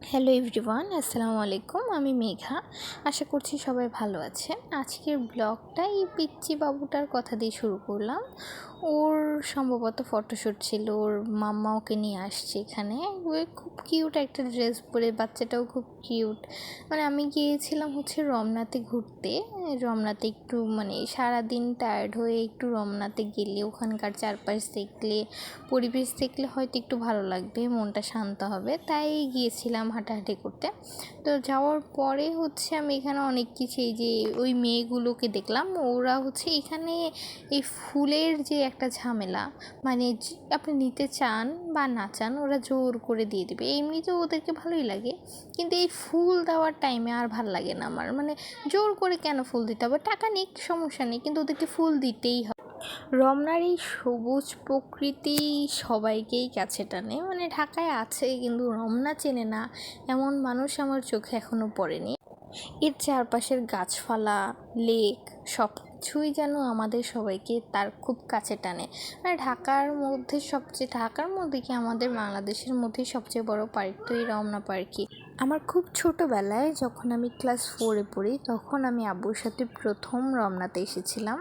Hello everyone, আসসালামু আলাইকুম। আমি মেঘা। আশা করছি সবাই ভালো আছেন। আজকের ব্লগটা এই পিচ্চি বাবুটার কথা দিয়ে শুরু করলাম। ওর সম্ভবত ফটোশ্যুট ছিল, ওর মাম্মা ওকে নিয়ে আসছে এখানে। ও খুব কিউট একটা ড্রেস পরে, বাচ্চাটাও খুব কিউট। আমি গিয়েছিলাম রমনাতে ঘুরতে। রমনাতে একটু সারাদিন টায়ার্ড হয়ে একটু রমনাতে গেলে, ওখানকার চারপাশ দেখলে, পরিবেশ দেখলে হয়তো একটু ভালো লাগবে, মনটা শান্ত হবে, তাই গিয়েছিলাম হাঁটাহাঁটি করতে। তো যাওয়ার পরে আমি এখানে অনেক কিছু, এই যে ওই মেয়েগুলোকে দেখলাম, ওরা এখানে এই ফুলের যে একটা ঝামেলা, আপনি নিতে চান বা না চান ওরা জোর করে দিয়ে দেবে। এমনিতেও ওদেরকে ভালোই লাগে, কিন্তু এই ফুল দেওয়ার টাইমে আর ভাল লাগে না আমার। জোর করে কেন ফুল দিতে হবে? টাকা নিক, সমস্যা নেই, কিন্তু ওদেরকে ফুল দিতেই হবে। রমনার এই সবুজ প্রকৃতি সবাইকেই কাছে টানে। ঢাকায় আছে কিন্তু রমনা চেনে না এমন মানুষ আমার চোখে এখনও পড়েনি। এর চারপাশের গাছপালা, লেক সব কিছুই যেন আমাদের সবাইকে তার খুব কাছে টানে। ঢাকার মধ্যে কি আমাদের বাংলাদেশের মধ্যে সবচেয়ে বড় পার্ক তো এই রমনা পার্কই। আমার খুব ছোটোবেলায় যখন আমি ক্লাস 4-এ পড়ি, তখন আমি আব্বুর সাথে প্রথম রমনাতে এসেছিলাম।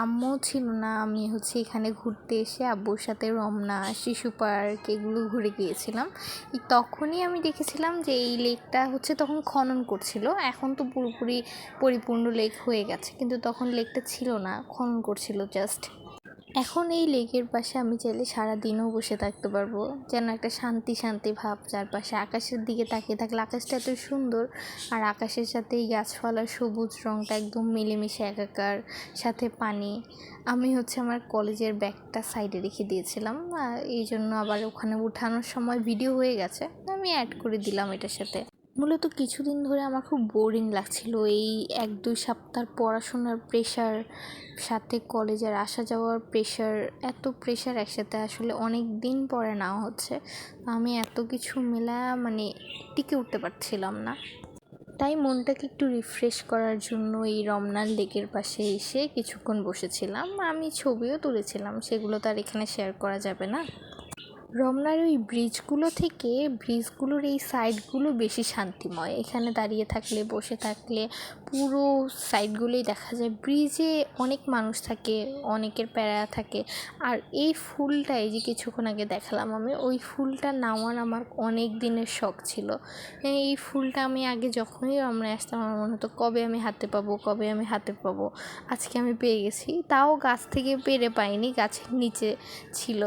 আম্মু ছিল না, আমি এখানে ঘুরতে এসে আব্বুর সাথে রমনা, শিশু পার্ক এগুলো ঘুরে গিয়েছিলাম। তখনই আমি দেখেছিলাম যে এই লেকটা তখন খনন করছিল। এখন তো পুরোপুরি পরিপূর্ণ লেক হয়ে গেছে, কিন্তু তখন লেকটা ছিল না, খনন করছিল জাস্ট। এখন এই লেকের পাশে আমি চাইলে সারাদিনও বসে থাকতে পারবো, যেন একটা শান্তি শান্তি ভাব চারপাশে। আকাশের দিকে তাকিয়ে থাকলে আকাশটা এত সুন্দর, আর আকাশের সাথে এই গাছপালার সবুজ রঙটা একদম মিলেমিশে একাকার, সাথে পানি। আমি আমার কলেজের ব্যাগটা সাইডে রেখে দিয়েছিলাম, এই জন্য আবার ওখানে উঠানোর সময় ভিডিও হয়ে গেছে, আমি অ্যাড করে দিলাম এটার সাথে। মূলত কিছুদিন ধরে আমার খুব বোরিং লাগছিল, এই 1-2 সপ্তাহ পড়াশোনার প্রেশার, সাথে কলেজের আসা যাওয়ার প্রেশার, এত প্রেশার একসাথে আসলে অনেক দিন পরে নেওয়া হচ্ছে। আমি এত কিছু মেলা টিকে উঠতে পারছিলাম না, তাই মনটাকে একটু রিফ্রেশ করার জন্য এই রমনার লেকের পাশে এসে কিছুক্ষণ বসেছিলাম। আমি ছবিও তুলেছিলাম, সেগুলো তো আর এখানে শেয়ার করা যাবে না। রমনার ওই ব্রিজগুলোর এই সাইডগুলো বেশি শান্তিময়। এখানে দাঁড়িয়ে থাকলে, বসে থাকলে পুরো সাইডগুলোই দেখা যায়। ব্রিজে অনেক মানুষ থাকে, অনেকের প্যারা থাকে। আর এই ফুলটা, এই যে কিছুক্ষণ আগে দেখালাম আমি, ওই ফুলটা নেওয়ার আমার অনেক দিনের শখ ছিল। এই ফুলটা আমি আগে যখনই রমনায় আসতাম আমার মনে হতো কবে আমি হাতে পাবো। আজকে আমি পেয়ে গেছি, তাও গাছ থেকে পেরে পাইনি, গাছের নিচে ছিল।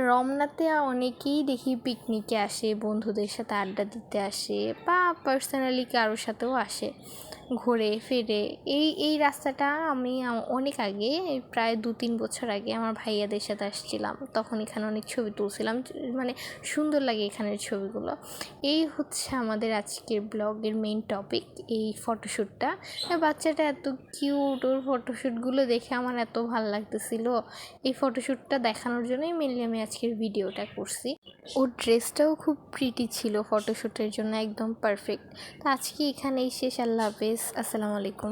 রমনাতে অনেকেই দেখি পিকনিকে আসে, বন্ধুদের সাথে আড্ডা দিতে আসে, বা পার্সোনালি কারোর সাথেও আসে, ঘুরে ফিরে। এই রাস্তাটা আমি অনেক আগে, প্রায় 2-3 বছর আগে আমার ভাইয়াদের সাথে আসছিলাম, তখন এখানে অনেক ছবি তুলছিলাম। সুন্দর লাগে এখানের ছবিগুলো। এই আমাদের আজকের ব্লগের মেইন টপিক, এই ফটোশ্যুটটা। বাচ্চাটা এত কিউট, ওর ফটোশ্যুটগুলো দেখে আমার এত ভালো লাগতেছিল। এই ফটোশ্যুটটা দেখানোর জন্যই মেনলি আমি আজকের ভিডিওটা করছি। ওর ড্রেসটাও খুব প্রিটি ছিল, ফটোশ্যুটের জন্য একদম পারফেক্ট। তো আজকে এখানেই শেষ। আল্লাহ হাফেজ, আসসালামু আলাইকুম।